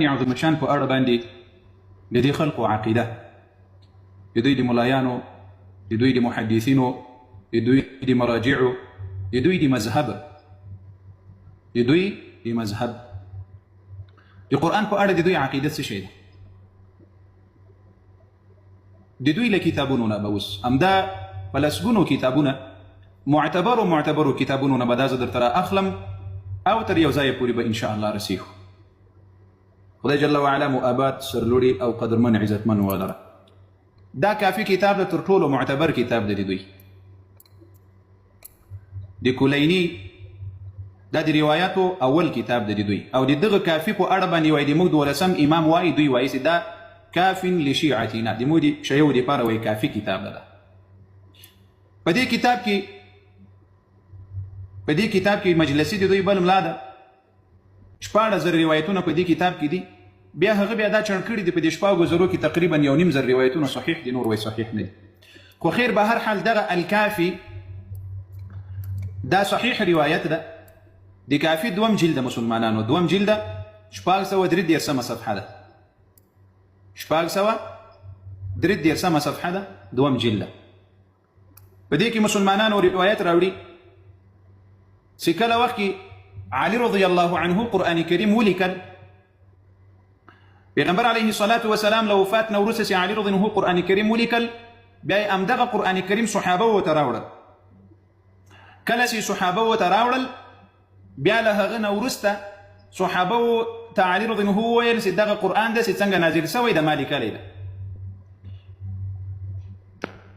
عظم شان په اړه باندې د دې خلکو عقیده، د دوی د ملایانو، د دوی د محدثینو، د دوی د مراجعو، د دوی د مذهب، د دوی د مذهب د قرآن په اړه د دوی عقیده څه شی ده؟ د دوی له کتابونو نه به اوس همدا په لسګونو کتابونه معتبرو کتابونو نه به دا زه درته را اخلم او تر یو ځایه پورې به انشاء الله رسیږو. خدای جل وعلا مو آباد سرلوړي او قدرمن عزتمن ولره. دا کافي کتاب ده، تر ټولو معتبر کتاب ده د دوی. د کلیني دا د روایاتو اول کتاب ده د دوی، او د دغه کافي په اړه باندې وایي د موږ 12 امام وایي، دوی وایي چې دا کاف لشیعتنا، د موږ د شیعو دپاره وایي کافي کتاب ده. په دې کتاب کې مجلسي د دوی بل ملا ده، 14,000 روایتونه په دې کتاب کې دي. بیا هغه بیا دا چڼ کړي دي په دې 14,000 کې تقریبا 1,500 روایتونه صحیح دي، نور وایي صحیح نه دي. خو خیر به هر حال دغه الکافي دا صحیح روایت ده. د کافي دوم جلده مسلمانانو، دوم جلده 433 صفحه ده، 433 صفحه ده دوم جلده. په دې کې مسلمانانو روایت راوړي چې کله وخت کې علي رضی الله عنه قرآن کریم ولیکل، پیغمبر علیه الصلاة والسلام له وفات نه وروسته چې علي رضی الله عنه قرآن کریم ولیکل، بیا یې همدغه قرآن کریم صحابه ورته راوړل. کله چې صحابه ورته راوړل، بیا له هغه نه وروسته صحابه ته علي رضی الله عنه وویل چې دغه قرآن ده چې څنګه نازل شوی ده، ما لیکلی ده.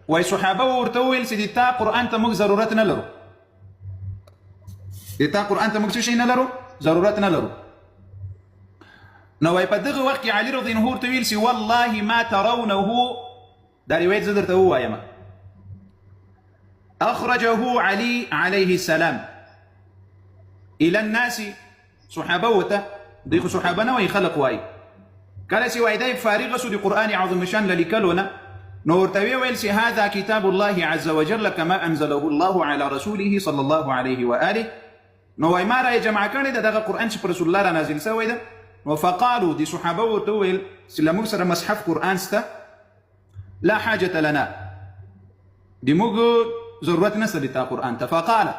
وایي صحابه ورته وویل چې د تا قرآن ته موږ ضرورت نه لرو، د تا قرآن ته موږ څه شی نه لرو، ضرورت نه لرو. نو وایي په دغه وخت کې علي رضی الله عنه ورته ویل چې والله ما ترونه، دا روایت زه درته ووایم، أخرجه علي عليه السلام إلى الناس. صحابه وته دوی خو صحابه نه وایي، خلق وایي. کله چې وایي دی فارغه سو د قرآن عظیم شان له لیکلو نه، نو ورته ویل چې هذا کتاب الله عز وجل كما أنزله الله على رسوله صلى الله عليه وآله. نو وایي ما را جمع کړی ده دغه قرآن چې پر رسول الله را نازل شوی ده. نو فقالو د صحابه ورته وویل چې له موږ سره مصحف قرآن شته، لا حاجة لنا، د موږ ضرورت نشته د تا قرآن ته. فقال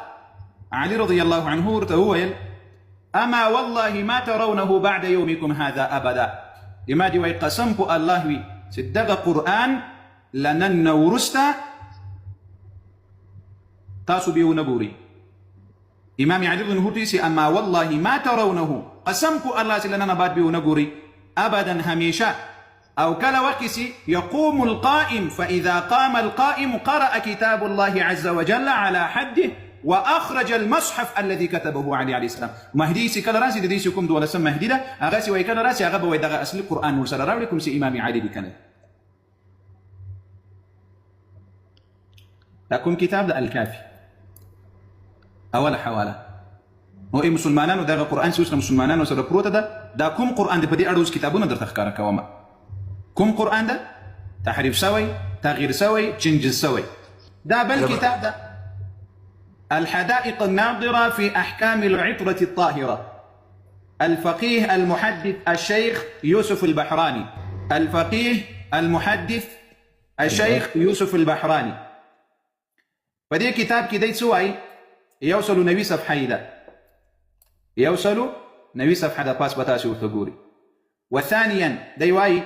علي رضی الله عنه ورته وویل اما والله ما ترونه بعد يومكم هذا ابدا، اما دی وایي قسم په الله وي چې دغه قرآن له نن نه وروسته تاسو به ونه ګورئ. امام علي رضی الله عنه چې اما والله ما ترونه، قسم په الله چې له نن بعد به ونه ګورئ ابدا همیشه. او کله وخت چې يقوم القائم فاذا قام القائم قرأ كتاب الله عز وجل على حده واخرج المصحف الذي كتبه علي عليه السلام. مهدي چې کله راسي د دې کوم 12 مهدي ده، هغه چې وایي کله راسي هغه به وایي دغه اصلي قرآن ورسره راوړي کوم چې امام علي لیکنی. دا کوم کتاب ده؟ الکافي. اوله حواله نو ای مسلمانانو دغه قرآن چې اوس مسلمانانو سره پروته ده، دا کوم قرآن ده؟ په دې اړه اوس کتابونه درته ښکاره کوم. کوم قرآن ده؟ تحریف سوی، تغییر سوی، چنجز سوی. دا بل کتاب ده الحدائق الناظرة في أحكام العطرة الطاهرة، الفقيه المحدث الشيخ يوسف البحراني، الفقيه المحدث الشيخ يوسف البحراني. فدي كتاب كده سوي يوصل نبي صفحة ده، يوصل نبي صفحة ده باس بتاسي وتقولي. وثانيا ديواي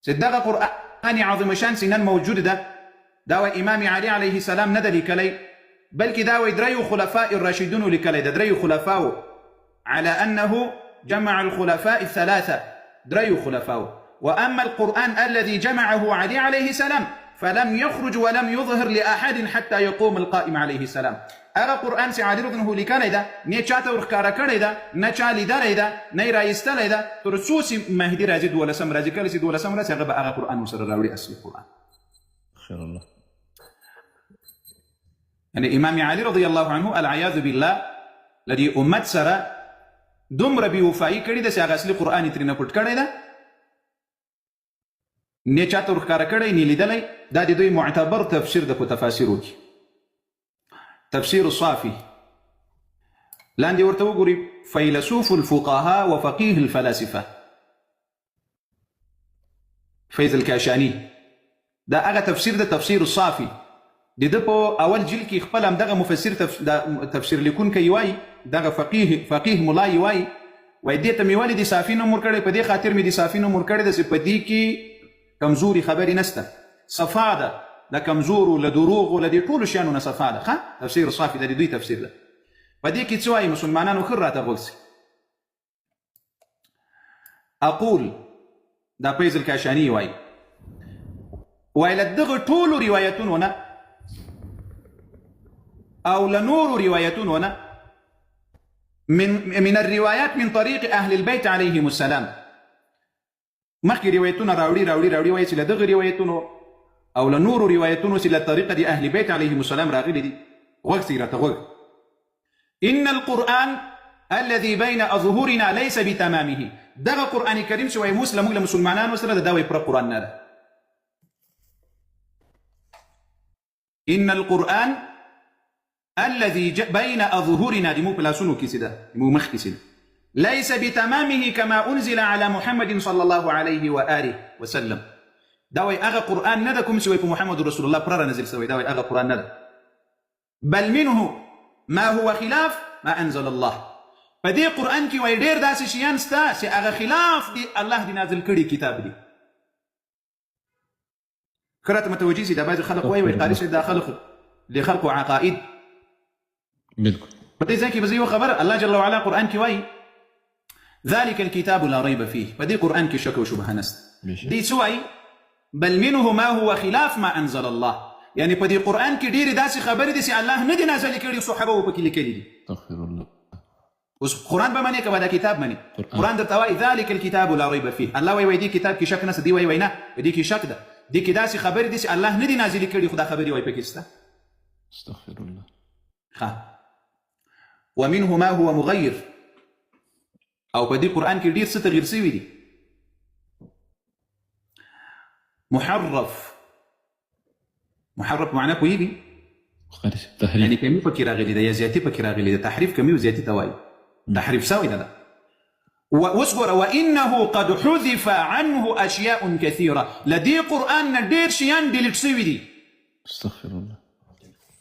صدق قرآن عظيم شان سنان موجود ده، داوى إمام علي عليه السلام ندى لكلي، بل داوى دري خلفاء الراشدون لكلي، دري خلفاء على أنه جمع الخلفاء الثلاثة، دري خلفاء. وأما القرآن الذي جمعه علي عليه السلام فلم يخرج ولم يظهر لأحد حتى يقوم القائم عليه السلام. هغه قرآن چې علي رضی الله عنه لیکلی ده، نه چاته ورښکاره کړی ده، نه چا لیدلی ده، نه یې رایستلی ده، تر څو چې مهدي راځي 12 راځي. کله چې 12 راشي هغه به هغه قرآن ورسره راوړي، اصلي قرآن. خیر الله. يعني امام علي رضی الله عنه العیاذ بالله لدی امت سره دومره بېوفایي کړې ده چې هغه اصلي قرآن یې ترېنه پټ کړی ده، نه چاته ورښکاره کړی، نه لیدلی. دا د دوی معتبر تفسیر ده په تفاسیرو کې. تفسیر الصافي لاندې ورته وګوري فیلسوف الفقهاء وفقيه الفلاسفه فیض الکاشانی دا هغه تفسیر د تفسیر الصافي د ده په اول جیل کې خپل همدغه مفسر تفسیر لیکونکی وایي دغه فقيه ملا یې وایي دې ته مې ولې د صافي نوم ورکړی په دې خاطر مې د صافي نوم ورکړی ده چې په دې کې کمزوري خبرې نشته صفا ده د کمزورو له دروغو له دې ټولو شیانو نه صفا ده تفسیر الصافي د دوی تفسیر ده په دې کې څه وایي مسلمانانو ښه راته غوږ سي اقول دا فیض الکاشانی وایي له دغه ټولو روایتونو نه او له نورو روایتونو نه من الروايات من طريق أهل البيت عليهم السلام مخي روايتنا راوړي وایي چې له دغه روایتونو او له نورو روایتونو چې له طریقه د اهل بیت علیهم السلام راغلي دي غوږ سي راته غوږ ان القرآن الذي بين أظهرنا ليس بتمامه دغه قرآن کریم چې وایي موږ له مسلمانانو سره دا وایي پر قرآن نه ده ان القرآن الذي بين أظهرنا دي مو بلاسونو كيسدا مو مخ كيسدا ليس بتمامه كما أنزل على محمد صلى الله عليه وآله وسلم داوي أغا قرآن ندكم سوى محمد رسول الله برر نزل سوى داوي أغا قرآن ندى بل منه ما هو خلاف ما أنزل الله فدي قرآن كي ويدير داسي شيان ستا سي أغا خلاف دي الله دي نازل كري كتاب دي كرات متوجيسي دا بعض خلق ويقارش دا خلق لخلق عقائد بالکل پدې ځکه به زه خبر الله جل وعلا قرآن کې وایي ذلك الكتاب لا ريب فيه پدې قرآن کې شک او شبهه نشته دې څه وایي بل منه ما هو خلاف ما انزل الله يعني پدې قرآن کې ډېرې داسې خبرې دي چې الله نه دي نازل کړي صحابه و پکې لیکلي دي استغفر الله اوس قرآن به منې که به دا کتاب منې قرآن درته وایي ذلك الكتاب لا ريب فيه الله وایي دې کتاب کې شک نشته دی وایي نه دې کې شک ده دې کې داسې خبرې دي چې الله نه دي نازل کړي خو دا خبرې وایي پکې شته استغفر الله ومنه ما هو مغير او په دې قرآن کې ډېر څه تغییر شوي دي محرف معناه پوهېږي يعني کمی پکې راغلي ده یا زیاتي پکې راغلي ده تحریف کمی او زیاتي ته وایي تحریف شوی ده واصبر وانه قد حذف عنه اشياء كثيره لدي قرآن نه ډېر شیان ډیلیټ شوي دي استغفر الله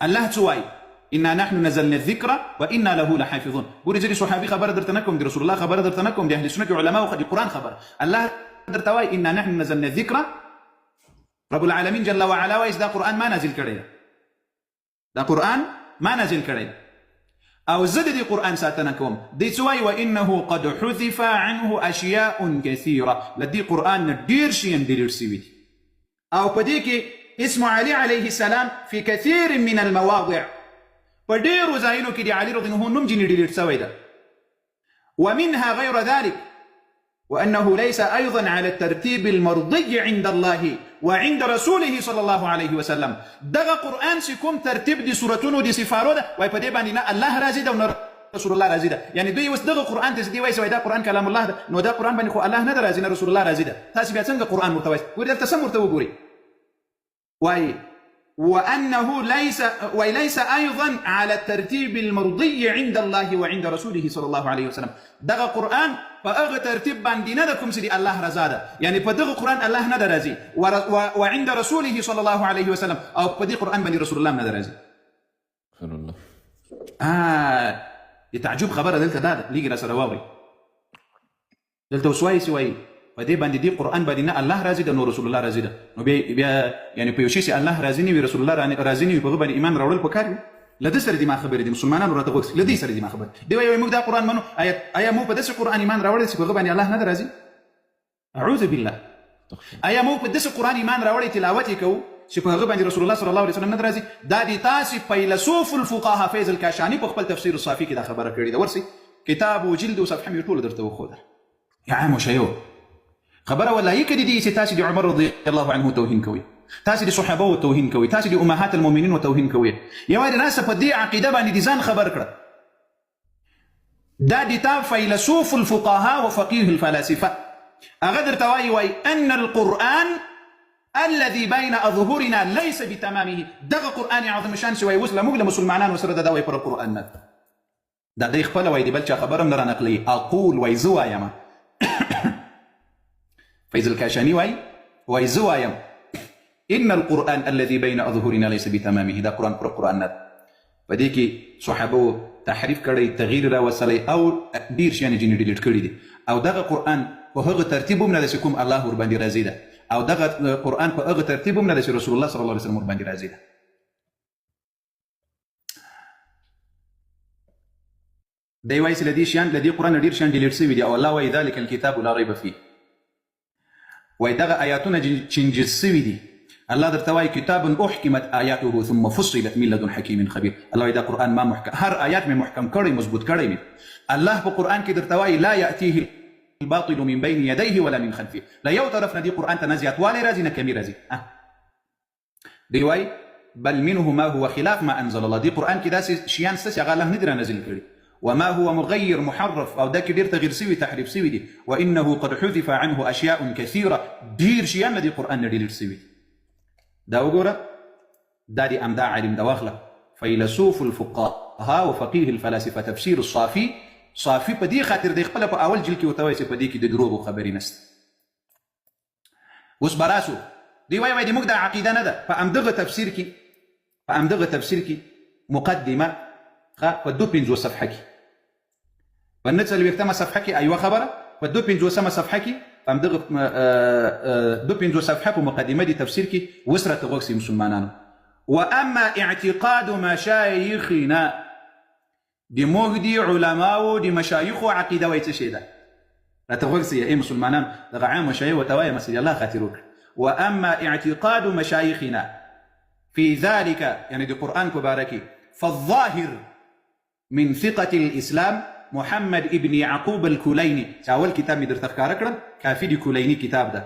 الله څه وایي إنا نحن نزلنا الذكر وإنا له لحافظون ګورې زه د صحابي خبره درته نه کوم د رسول الله خبره درته نه کوم د اهل سنت علماو د قرآن خبره الله درته وایي إنا نحن نزلنا الذكر رب العالمین جل وعلا وایي دا قرآن ما نازل کړی دا قرآن ما نازل کړی او زه د دې قرآن ساتنه کوم دی څه وایي وإنه قد حذف عنه أشياء كثيرة له دې قرآن نه ډېر شیان ډیلیټ شوي دي او په دې کې اسم علي عليه السلام في كثير من المواضع فديرو زاينو كدي علي رضي الله عنه نمجي ندير سويدا ومنها غير ذلك وأنه ليس أيضا على الترتيب المرضي عند الله وعند رسوله صلى الله عليه وسلم دغه قرآن سيكون ترتيب دي سورتونو دي سفارو ده واي پدې باندې الله راضي ده او رسول الله راضي ده يعني دوی وس دغه قرآن ته دي وای سوي دا قرآن كلام الله ده نو دا قرآن باندې خو الله نه راضي نه رسول الله راضي ده تاسو بیا څنګه قرآن متوي ګورئ تاسو مرته وګورئ واي وأنه ليس أيضا على الترتيب المرضي عند الله وعند رسوله صلى الله عليه وسلم دغه قرآن فأغ ترتيب باندې نه کوم چې الله رضا ده يعني په دغه قرآن الله نه راضي وعند رسوله صلى الله عليه وسلم او په دې قرآن باندې رسول الله نه راضي الله تعجب خبره دلته دا لګي را سره واوري دلته وسوي سوي په دې باندې دی قرآن باندې نه الله راضي ده نو رسول الله راضي ده نو بیا يعني په یو شي الله راضي نه وي رسول الله راضي نه وي په باندې ایمان راوړل پکار وي لدې سره دې ما خبرې دي مسلمانانو راته غوښتي لدې سره دې ما خبر دی وایي موږ دا قرآن منو آیا مو په دې قرآن ایمان راوړل چې په باندې الله نه راضي اعوذ بالله آیا مو په دې قرآن ایمان راوړل تلاوت کوو چې په باندې رسول الله صلی الله علیه وسلم نه راضي دا دي تاسو فیلسوف الفقهاء فیض الکاشانی په خپل تفسیر الصافی کې دا خبره کړې ده ورسي کتاب او جلد او صفحه مې ټول درته وخوده يا عام شيو خبره ولا يكدي دي تاسي دي عمر رضي الله عنه توهين كوي تاسي دي صحابه وتوهين كوي تاسي دي امهات المؤمنين وتوهين كوي يا واد ناس په دې عقيده باندې دي ځان خبر کړه دا دي تا فيلسوف الفقهاء وفقيه الفلاسفه اغدر تواي واي ان القرآن الذي بين اظهرنا ليس بتمامه دغه قرآن عظم شان سوي وسلم مسلمانان وسره دا وي پر قرآن دا دی خپله وایي د بل چا خبره هم نه رانقلوي. اقول وایي زه وایم فیض الکاشاني وایي زه وایم ان القرآن الذي بين اظهرنا ليس بتمامه. دا قرآن پر قرآن نه ده. په دې کې صحابو تحریف کړی، تغییر راوستلی او ډېر شیان ځینې ډیلیټ کړي دي. او دغه قرآن په هغه ترتیب هم نه ده چې کوم الله ورباندې راضي ده، او دغه قرآن په هغه ترتیب هم نه ده چې رسول الله صلی الله علیه وسلم ورباندې راضي ده. دی وایي چې له دې قرآن نه ډېر شیان ډیلیټ شوي دي، او الله وایي ذلک الکتاب لا ریب فیه. وایي دغه آیاتونه چینجز شوي دي. الله درته وایي کتاب احکمت آیاته ثم فصلت من لدن حکیم خبیر. الله وایي دا قرآن ما محکم، هر آیات مې محکم کړی، مضبوط کړی مې. الله په قرآن کې درته وایي لا یأتیه الباطل من بین یدیه ولا من خلفه. له یو طرف نه دې قرآن ته نه زیاتوالی راځي نه کمی راځي. دی وایي بل منه ما هو خلاف ما انزل الله. دې قرآن کې داسې شیان شته چې هغه الله نه دي رانازل کړي. وما هو مغير محرف، او دا کې ډېر تغییر سوي تحریف سوي دي. وانه قد حذف عنه اشیاء کثیره. ډېر شیان نه دې قرآن نه ډیلیټ سوي. دا وګوره، دا دی امدا علم دا واخله. فیلسوف الفقهاء وفقيه الفلاسفه تفسیر الصافي. صافي په دې خاطر د خپل په اول جلد کې ورته وایي چې په دې کې د دروغو خبرې نشته. اوس براسو دی وایي د موږ د عقیده نه ده. په همدغه تفسیر کې مقدمه په 52 صفحه کې، په 49 صفحه کې ایوه خبره، په 52 صفحه کې په همدغه 52 صفحه په مقدمه د تفسیر کې وسره تغوښتي مسلمانانو. واما اعتقاد مشایخنا، د موږ د علماو د مشایخو عقیده وایي څه شی ده؟ راته غوږ ای مسلمانان دغه عام مشایخ ورته وایه مسجد الله خاطر وکړه. واما اعتقاد مشایخنا في ذلك، يعني د قرآن په باره کې، فالظاهر من ثقة الإسلام محمد ابن يعقوب الكليني. چې اول کتاب مې درته ښکاره کړم کافي د کلیني کتاب ده.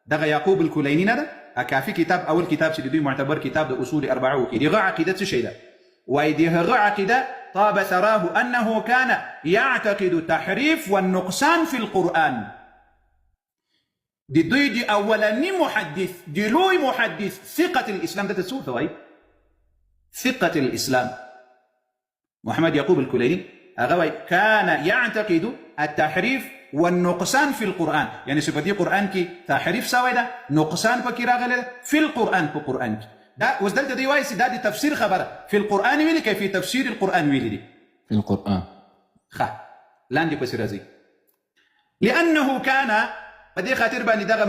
دغه یعقوب الکلیني نه ده، کافي کتاب اول کتاب چې د دوی معتبر کتاب د اصول اربعه کې. دغه عقیده څه شی ده؟ وایي د هغه عقیده طاب ثراه انه كان يعتقد التحريف والنقصان في القرآن. د دوی د اولني محدث، د لوی محدث ثقة الإسلام، ده څه ورته وایي؟ ثقة الإسلام محمد يعقوب الكليني هغه وایي كان يعتقد التحريف والنقصان في القرآن. يعني چې په دې قرآن کې تحریف سوی ده، نقصان پکې راغلی ده في القرآن، په قرآن کې. دا اوس دلته دی وایي چې دا د تفسیر خبره في القرآن ویلي که في تفسیر القرآن ویلي دي؟ في القرآن. ښه لاندې پسې راځي. لأنه كان په دې خاطر باندې دغه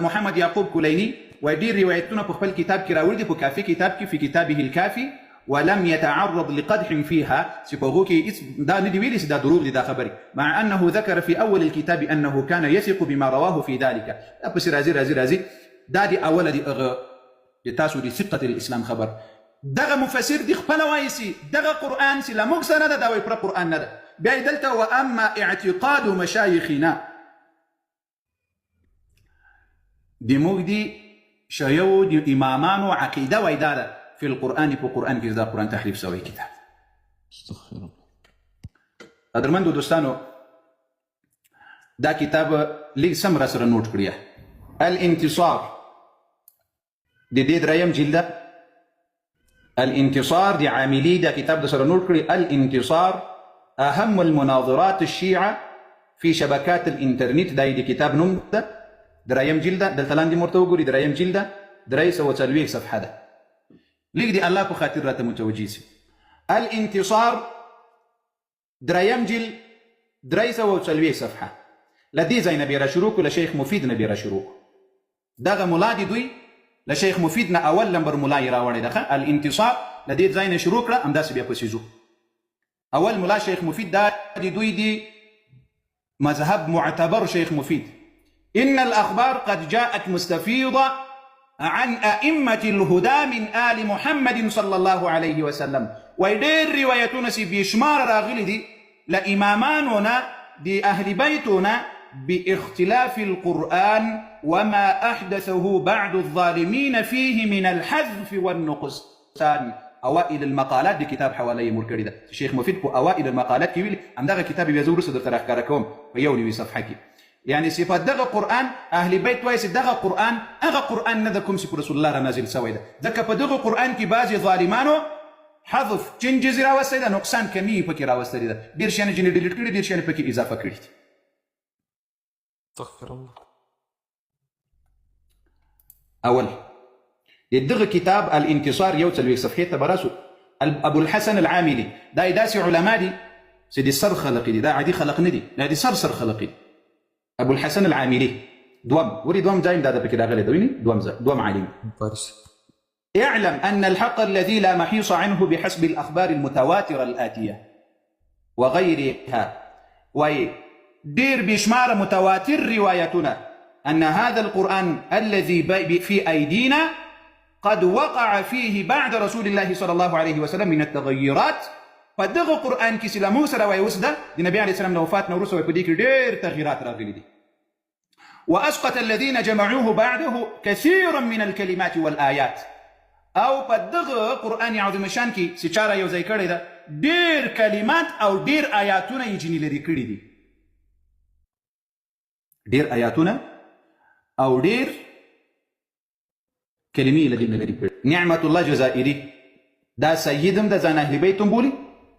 محمد يعقوب کلیني وایي ډېر روایتونه په خپل کتاب کې راوړي دي، په کافي کتاب کې، في كتابه الكافي، ولم يتعرض لقدح فيها. چې په هغو کې دا نه دي ویلي چې دا دروغ دي دا خبرې، مع أنه ذكر في أول الكتاب أنه كان يثق بما رواه في ذلك. دا پسې راځي دا دی اوله دی هغه د تاسو د ثقة الإسلام خبر. دغه مفسر دی خپله وایي چې دغه قرآن چې له موږ سره نه ده، دا وایي پوره قرآن نه ده. بیا یې دلته واما اعتقاد مشایخنا، د موږ د شیعو د امامانو عقیده وایي دا ده في القرآن، په قرآن کې دا قرآن تحریف سوی کتاب. استغفر الله. قدرمندو دوستانو، دا کتاب لږ سم را سره نوټ کړئ. الانتصار د دې دریم جلده، الانتصار د عاملي، دا کتاب د سره نوټ کړئ. الانتصار اهم المناظرات الشيعة في شبكات الانترنت. دا د کتاب نوم ده، دریم جلده، دلته لاندې مرته وګورئ، دریم جلده 340 صفحه ده. لږ دی الله په خاطر راته متوجه سي. الانتصار دریم جلد 340 صفحه. لدې ځای نه بیا را شروع کړو، له شیخ مفید نه بیا را شروع کړو. دغه ملا دی دوی له شیخ مفید نه اول نمبر ملا یې راوړی ده. الانتصار له دې ځای نه شروع کړه، همداسې بیا پسې ځو. اول ملا شیخ مفید دا دی دوی دی مذهب معتبر شیخ مفید. إن الأخبار قد جاءت مستفيضة عن أئمة الهدى من آل محمد صلى الله عليه وسلم. ويدير روايتنا سي بيشمار راغلي دي لإماماننا دي أهل بيتنا باختلاف القرآن وما أحدثه بعض الظالمين فيه من الحذف والنقصان. أوائل المقالات دي كتاب حوالي مركري ده الشيخ مفيد بو أوائل المقالات كيويل أم دغه كتاب بيزور صدر تراخ كاركوم ويوني صفحة كي يعني صفات دغه قرآن أهل بيت ويس دغه قرآن أغا قرآن ندكم سي رسول الله نازل سوي ده ذكا بدغه قرآن كي بازي ظالمانو حذف چنجز راوستلی ده، نقصان کمی پکې راوستلی ده، ډېر شیان ځینې ډیلیټ کړي، ډېر شیان پکې اضافه کړي دي. استغفر الله. اول دغه کتاب الانتصار یو څلوېښت صفحې ته به راسو. ابو الحسن العاملي دا داسې علما دي چې د سر خلق دي، دا عادي خلق نه دي، دا د سر خلق دي. ابو الحسن العاملي دوم ځای دا پکې راغلی ده، ویني دوم عالم. اعلم أن الحق الذي لا محيص عنه بحسب الأخبار المتواترة الآتية وغيرها ودير بشمار متواتر روايتنا أن هذا القرآن الذي في أيدينا قد وقع فيه بعد رسول الله صلى الله عليه وسلم من التغيرات. فدغ قرآن كي سلامو سره ويوسده دي نبي عليه السلام وفات نورسه ويبديك دير تغييرات راغلي دي. وأسقط الذين جمعوه بعده كثيرا من الكلمات والآيات. او په دغه قرآن عظیم شان کې چې چاره یو ځای کړی ده، ډېر کلمات او ډېر آیاتونه یې ځینې لرې کړي دي، ډېر آیاتونه او ډېر کلمې یې لرې کړي. نعمت الله جزائري دا سیدم د ځان اهل بیت هم بولي،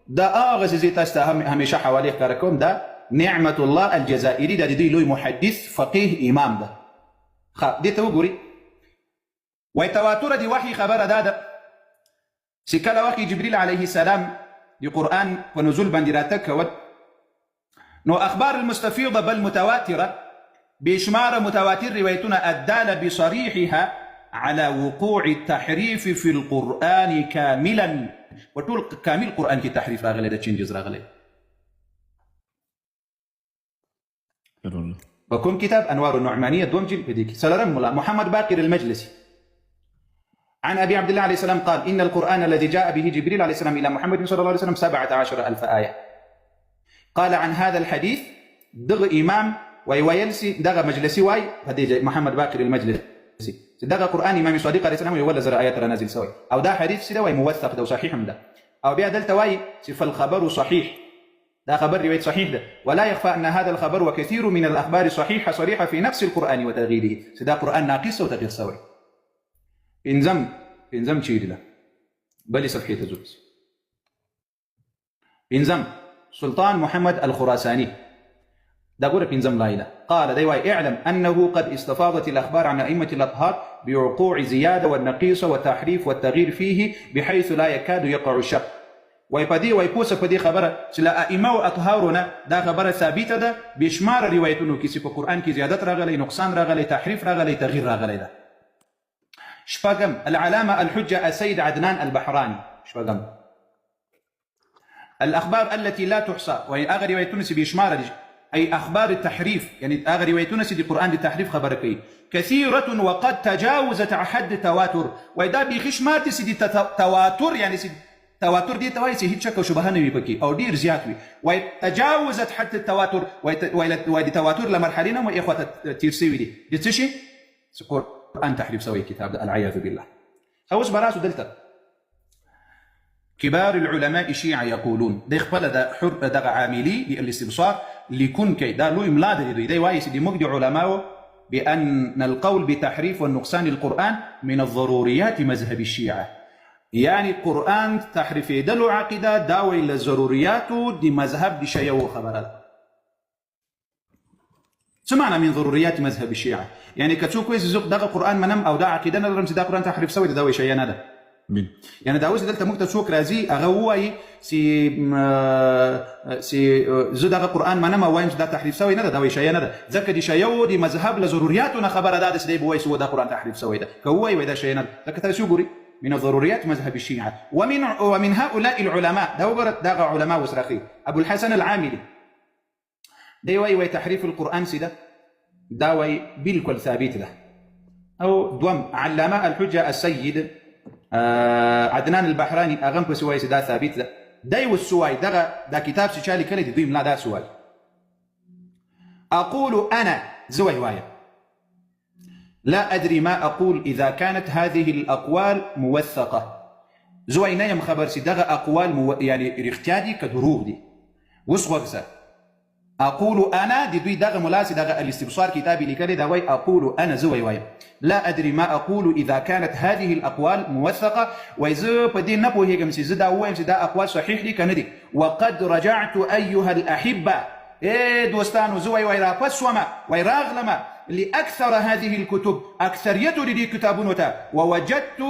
دا هغه څه تاسو ته همیشه حوالې ښکاره کوم، دا نعمت الله الجزائري دا د دوی لوی محدث فقيه امام ده. ښه دې ته وګورئ. وتواتر دي وحي خبر دادا سكلا وحي جبريل عليه السلام دي قرآن ونزول باندراتك نو أخبار المستفيضة بل متواترة بإشمار متواتر روايتنا الدالة بصريحها على وقوع التحريف في القرآن كاملا. وطول كامل القرآن كي تحريف راغلي دا تشنجز راغلي. وكم كتاب أنوار النعمانية دومجل بديك سلرم محمد باقر المجلسي عن أبي عبد الله عليه السلام قال إن القرآن الذي جاء به جبريل عليه السلام إلى محمد صلى الله عليه وسلم 17,000 آية. قال عن هذا الحديث دغ إمام ويلسي دغ مجلسي واي هدي محمد باقر المجلسي دغ قرآن إمام صادق عليه السلام ولا زر آيات نازل سوي أو ده حديث سيدا واي موثق ده وصحيح ده أو بيا دلتا واي فالخبر صحيح، ده خبر رواية صحيح ده، ولا يخفى أن هذا الخبر وكثير من الأخبار صحيحة صريحة في نفس القرآن وتغييره. سيدا قرآن ناقص وتغيير سوي. انزم چیری له بلی صفحه تزوز. انزم سلطان محمد الخراساني دا قولك انزم لايلة قال ديواي اعلم أنه قد استفاضت الأخبار عن أئمة الأطهار بعقوع زيادة والنقيصة والتحريف والتغيير فيه بحيث لا يكاد يقع الشك. ويبدي ويبوس بدي خبره سلا أئمة وأطهارنا دا خبره ثابتة ده بإشمار روايتونه كيسي في القرآن كي زيادة رغلي، نقصان رغلي، تحريف رغلي، تغيير رغلي ده. شباقم العلامة الحجة السيد عدنان البحراني. شباقم الأخبار التي لا تحصى وهي أغا روايتونس بإشمار أي أخبار التحريف، يعني أغا روايتونس دي قرآن التحريف خبركي كثيرة وقد تجاوزت حد التواتر. وإذا بيخش ماتس دي تواتر، يعني تواتر دي توايسي هيك شك وشبهان بكي أو دير زياتوي، وتجاوزت حد التواتر ويدي تواتر لمرحلين وإخوة تيرسيوي دي تشي قرآن تحريف سوي كتاب العياذ بالله. خوش براسو دلتا كبار العلماء الشيعة يقولون ده يخبل ده حر ده عاملي للاستبصار لكن كي ده لو إملاده دي وايس دي مجد علماء بأن القول بتحريف والنقصان القرآن من الضروريات مذهب الشيعة. يعني القرآن تحريف دلو عقيدة داوي للضروريات دي مذهب دي شيء خبر. سمعنا من ضروريات مذهب الشيعة، يعني كتشوف كويس زوق دغه قرآن منم او دا عقيدة نظرم سي دا قرآن تحريف سوي دا شيء نده يعني داوز دلته ممكن تشوف رازي اغوي سي زو دغه قرآن منم او وایم دا تحريف سوي نده دا شيء نده ذکر دي شيء دي مذهب لضرورياتنا خبر دا سي بو ويس دا قرآن تحريف سوي ده كوي ودا شيء نده لكن شو غوري من الضروريات مذهب الشيعة. ومن هؤلاء العلماء دا علماء وسرخي ابو الحسن العاملي ديوي تحريف القرآن سيدا داوي بالكل ثابت له او دوم علاماء الحجة السيد عدنان البحراني اغنب سواي سيدا ثابت له دايو السواي دا كتاب سيشالي كلي دويم لا دا سواي اقول انا زوي وايا لا ادري ما اقول اذا كانت هذه الاقوال موثقة. زوي نايم خبر سيدا اقوال يعني اختيادي كدروغ دي وصوغزة. أقول أنا دي دوي دغ ملاسي دغ الاستبصار كتابي لكالي داوي أقول أنا زوي واي لا ادري ما اقول اذا كانت هذه الاقوال موثقه، واذا بدي نبو هيك سي زدا وين زدا اقوال صحيح لي كندي. وقد رجعت ايها الاحبه دوستان زوي ويرا بسوما ويراغلما لاكثر هذه الكتب، اكثريته دي كتابونتا، ووجدت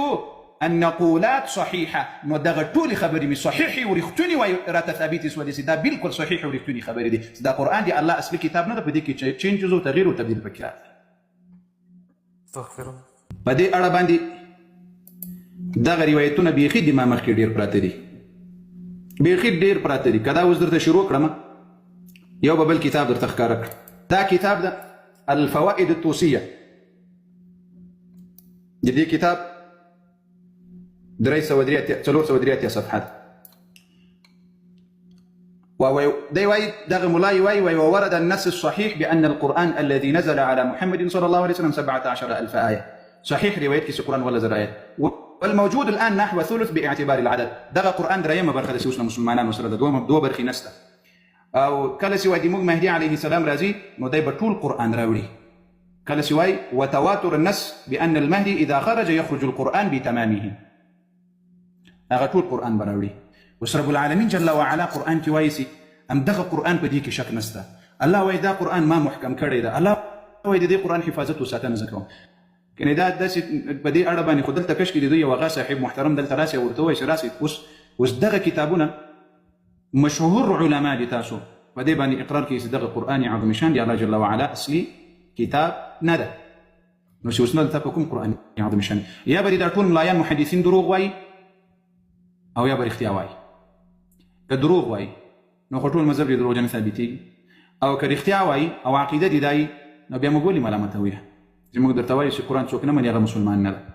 النقولات صحيحه. ندغ طول خبري من صحيح ورختني ورات ثابت سودي سدا بالكل صحيح ورختني خبري دي دا قران دي الله اصلي كتابنا بدي كي تشينجز وتغيير وتبديل بكيات. استغفر الله. بدي اړه باندې دا روایتونه بيخي د ما مخکې ډیر پراته دي، بيخي ډیر پراته دي. کدا اوس درته شروع کړم یو بل کتاب درته ښکاره کړ. دا کتاب ده الفوائد الطوسيه. د دې کتاب 300 صفحات. وورد النص الصحيح بأن القرآن الذي نزل على محمد صلى الله عليه وسلم 17,000 آية. صحيح رواية كيس القرآن ولا زر آيات، والموجود الآن نحو ثلث باعتبار العدد. دغه قرآن دريم برخه سيوسنا مسلمانان وسره دو برخي نسته. او کله سوای د موږ مهدي عليه السلام راځي نو دای په ټول قرآن راوړي. کله سوای وتواتر النص بأن المهدي إذا خرج يخرج القرآن بتمامه. هغه ټول قرآن براوړي. وس رب العالمین جل وعلا قرآن کې وایي سي ام دغه قرآن په دې کې شک نسته. الله وایي دا قرآن ما محکم کړی ده. الله وایي د دې قرآن حفاظت وساتنه زکوم. کنه دا داسې په دې اړه باندې خو دلته کش کې د دوی یو هغه صاحب محترم دلته راسي ورته وایي چې راسي اوس دغه کتابونه مشهور علما دي تاسو په دې باندې اقرار کوي چې دغه قرآن عظیم شان دی الله جل وعلا اصلي کتاب نه ده. نو چې اوس نه دلته کوم قرآن عظیم شان یا به دا ټول ملایان محدثین دروغ وایي او یا بر اختیا وای. که دروغ وای نو خټول مذهب دی دروغجن ثابتي، او که اختیا وای او عقیده دی دای نو بیا موږ ولې ملامت وایو چې موږ درته وایو چې قرآن څوک نه مني هغه مسلمان نه ده.